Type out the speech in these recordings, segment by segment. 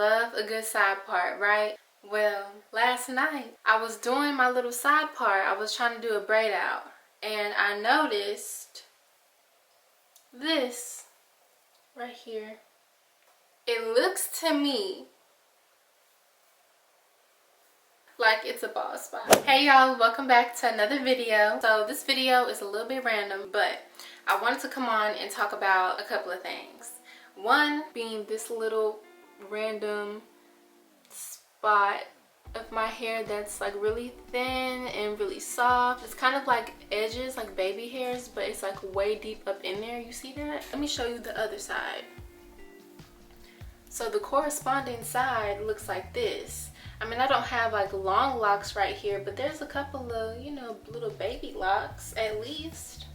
love a good side part, right? Well, last night I was doing my little side part. I was trying to do a braid out and I noticed this right here. It looks to me like it's a bald spot. Hey y'all, welcome back to another video. So this video is a little bit random, but I wanted to come on and talk about a couple of things. One being this little random spot of my hair that's like really thin and really soft. It's kind of like edges, like baby hairs, but it's like way deep up in there. You see that? Let me show you the other side. So the corresponding side looks like this. I mean, I don't have like long locks right here, but there's a couple of, you know, little baby locks at least.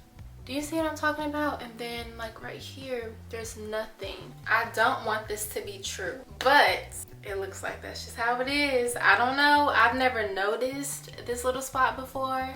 Do you see what I'm talking about? And then like right here, there's nothing. I don't want this to be true, but it looks like that's just how it is. I don't know. I've never noticed this little spot before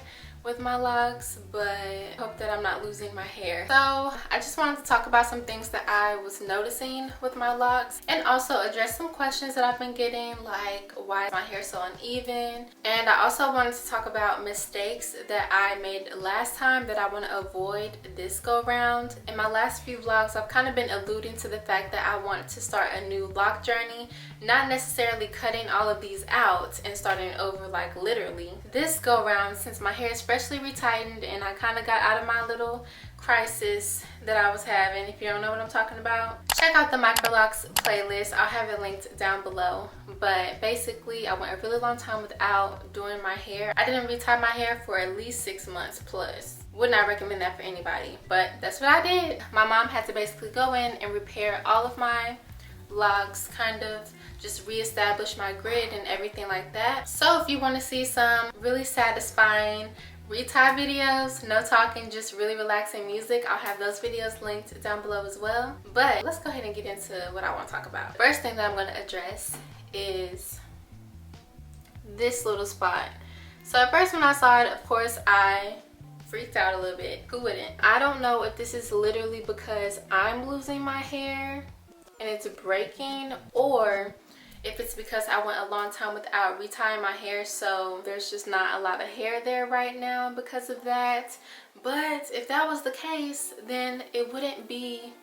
with my locks, but I hope that I'm not losing my hair. So I just wanted to talk about some things that I was noticing with my locks and also address some questions that I've been getting, like why is my hair so uneven? And I also wanted to talk about mistakes that I made last time that I want to avoid this go round. In my last few vlogs, I've kind of been alluding to the fact that I want to start a new lock journey, not necessarily cutting all of these out and starting over, like literally. This go round, since my hair is freshly retightened and I kind of got out of my little crisis that I was having, if you don't know what I'm talking about, check out the Microlocs playlist. I'll have it linked down below. But basically, I went a really long time without doing my hair. I didn't retie my hair for at least 6 months plus. Would not recommend that for anybody, but that's what I did. My mom had to basically go in and repair all of my locks, kind of just reestablish my grid and everything like that. So if you want to see some really satisfying retie videos, no talking, just really relaxing music, I'll have those videos linked down below as well. But let's go ahead and get into what I want to talk about. First thing that I'm going to address is this little spot. So at first when I saw it, of course I freaked out a little bit. Who wouldn't? I don't know if this is literally because I'm losing my hair and it's breaking, or if it's because I went a long time without retying my hair, so there's just not a lot of hair there right now because of that. But if that was the case, then it wouldn't be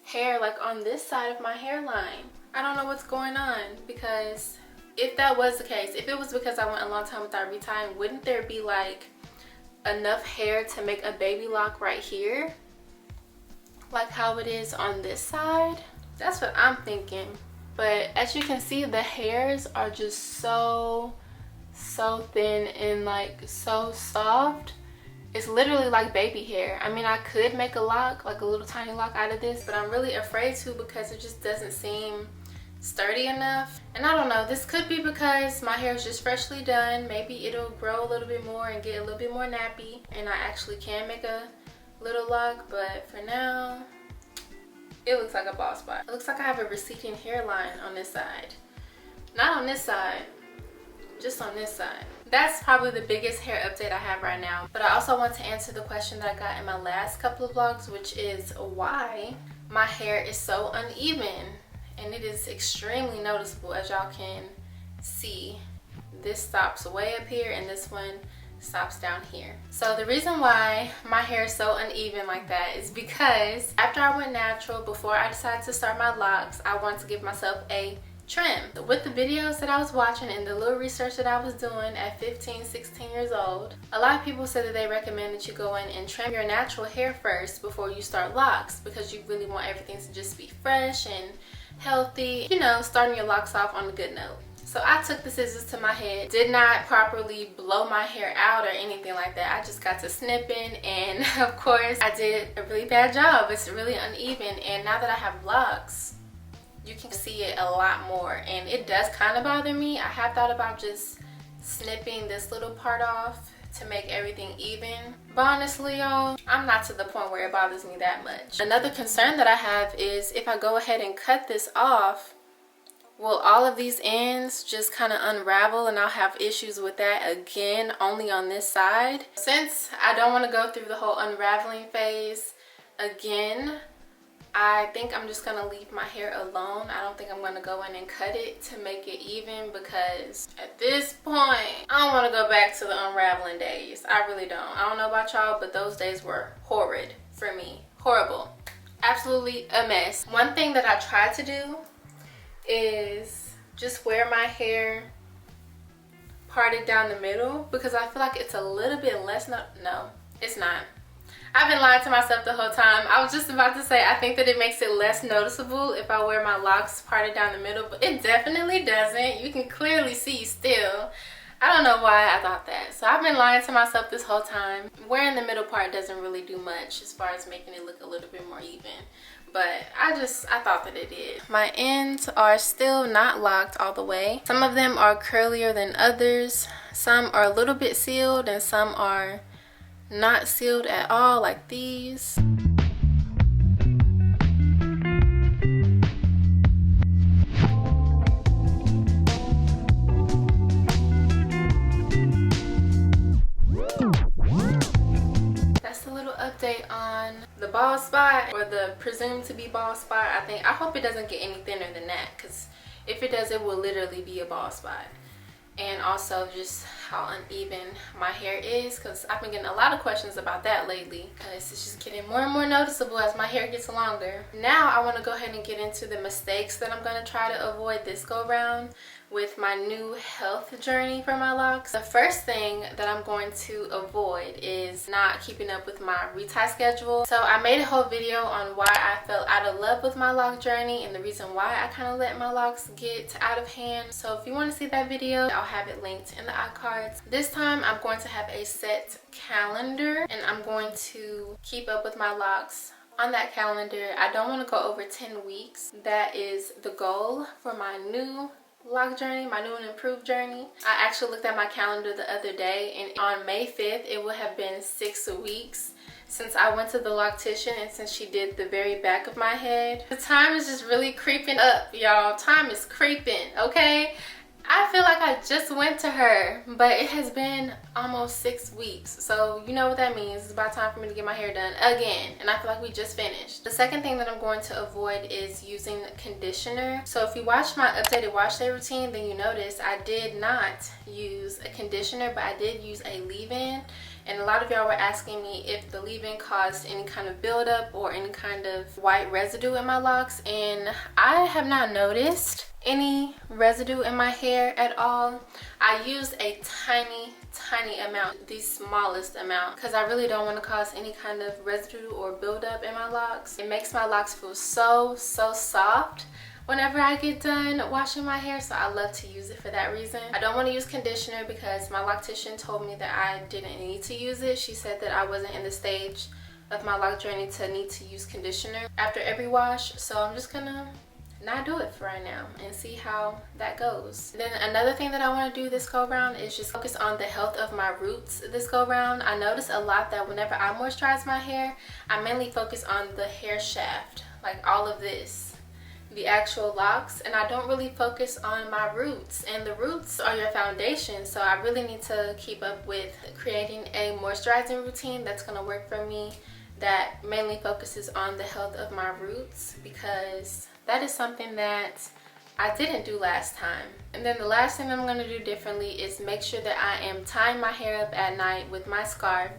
hair like on this side of my hairline. I don't know what's going on, because if that was the case, if it was because I went a long time without retying, wouldn't there be like enough hair to make a baby lock right here, like how it is on this side? That's what I'm thinking. But as you can see, the hairs are just so thin and like so soft. It's literally like baby hair. I mean, I could make a lock, like a little tiny lock out of this, but I'm really afraid to because it just doesn't seem sturdy enough. And I don't know, this could be because my hair is just freshly done. Maybe it'll grow a little bit more and get a little bit more nappy and I actually can make a little lock, but for now it looks like a bald spot. It looks like I have a receding hairline on this side. Not on this side, just on this side. That's probably the biggest hair update I have right now. But I also want to answer the question that I got in my last couple of vlogs, which is why my hair is so uneven. And it is extremely noticeable, as y'all can see. This stops way up here and this one stops down here. So the reason why my hair is so uneven like that is because after I went natural, before I decided to start my locks, I wanted to give myself a trim. With the videos that I was watching and the little research that I was doing at 15, 16 years old, a lot of people said that they recommend that you go in and trim your natural hair first before you start locks, because you really want everything to just be fresh and healthy, you know, starting your locks off on a good note. So I took the scissors to my head, did not properly blow my hair out or anything like that. I just got to snipping, and of course I did a really bad job. It's really uneven, and now that I have locks, you can see it a lot more, and it does kind of bother me. I have thought about just snipping this little part off to make everything even, but honestly y'all, I'm not to the point where it bothers me that much. Another concern that I have is if I go ahead and cut this off, will all of these ends just kind of unravel and I'll have issues with that again, only on this side. Since I don't want to go through the whole unraveling phase again, I think I'm just gonna leave my hair alone. I don't think I'm gonna go in and cut it to make it even, because at this point I don't want to go back to the unraveling days. I really don't. I don't know about y'all, but those days were horrid for me. Horrible. Absolutely a mess. One thing that I try to do is just wear my hair parted down the middle, because I feel like it's a little bit less. No, it's not. I've been lying to myself the whole time. I was just about to say I think that it makes it less noticeable if I wear my locks parted down the middle, but it definitely doesn't. You can clearly see still. I don't know why I thought that. So I've been lying to myself this whole time. Wearing the middle part doesn't really do much as far as making it look a little bit more even. But I thought that it did. My ends are still not locked all the way. Some of them are curlier than others. Some are a little bit sealed and some are not sealed at all, like these. That's a little update on the bald spot, or the presumed to be bald spot. I hope it doesn't get any thinner than that, because if it does, it will literally be a bald spot. And also just how uneven my hair is, because I've been getting a lot of questions about that lately, because it's just getting more and more noticeable as my hair gets longer. Now I want to go ahead and get into the mistakes that I'm going to try to avoid this go round with my new health journey for my locks. The first thing that I'm going to avoid is not keeping up with my retie schedule. So I made a whole video on why I fell out of love with my lock journey and the reason why I kind of let my locks get out of hand. So if you want to see that video, I'll have it linked in the iCards. This time I'm going to have a set calendar and I'm going to keep up with my locks on that calendar. I don't want to go over 10 weeks. That is the goal for my new lock journey, my new and improved journey. I actually looked at my calendar the other day, and on May 5th it would have been 6 weeks since I went to the loctician and since she did the very back of my head. The time is just really creeping up, y'all. Time is creeping, okay? I feel like I just went to her, but it has been almost 6 weeks. So you know what that means. It's about time for me to get my hair done again. And I feel like we just finished. The second thing that I'm going to avoid is using conditioner. So if you watched my updated wash day routine, then you notice I did not use a conditioner, but I did use a leave-in. And a lot of y'all were asking me if the leave-in caused any kind of buildup or any kind of white residue in my locks. And I have not noticed any residue in my hair at all. I used a tiny amount, the smallest amount, because I really don't want to cause any kind of residue or buildup in my locks. It makes my locks feel so soft whenever I get done washing my hair, so I love to use it for that reason. I don't want to use conditioner because my loctician told me that I didn't need to use it. She said that I wasn't in the stage of my lock journey to need to use conditioner after every wash, so I'm just gonna not do it for right now and see how that goes. Then another thing that I want to do this go round is just focus on the health of my roots this go round. I notice a lot that whenever I moisturize my hair, I mainly focus on the hair shaft, like all of this, the actual locks, and I don't really focus on my roots. And the roots are your foundation, so I really need to keep up with creating a moisturizing routine that's going to work for me, that mainly focuses on the health of my roots, because that is something that I didn't do last time. And then the last thing I'm going to do differently is make sure that I am tying my hair up at night with my scarf,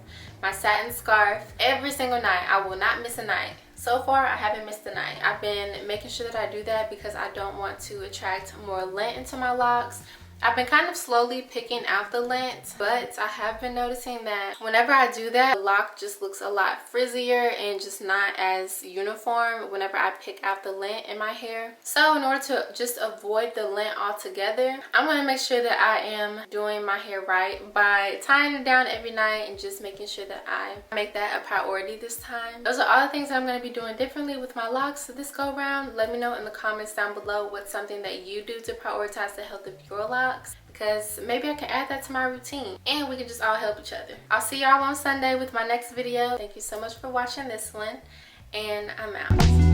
my satin scarf, every single night. I will not miss a night. So far, I haven't missed a night. I've been making sure that I do that because I don't want to attract more lint into my locks. I've been kind of slowly picking out the lint, but I have been noticing that whenever I do that, the lock just looks a lot frizzier and just not as uniform whenever I pick out the lint in my hair. So in order to just avoid the lint altogether, I'm going to make sure that I am doing my hair right by tying it down every night and just making sure that I make that a priority this time. Those are all the things that I'm going to be doing differently with my locks this go round. Let me know in the comments down below what's something that you do to prioritize the health of your locks, because maybe I can add that to my routine and we can just all help each other. I'll see y'all on Sunday with my next video. Thank you so much for watching this one, and I'm out.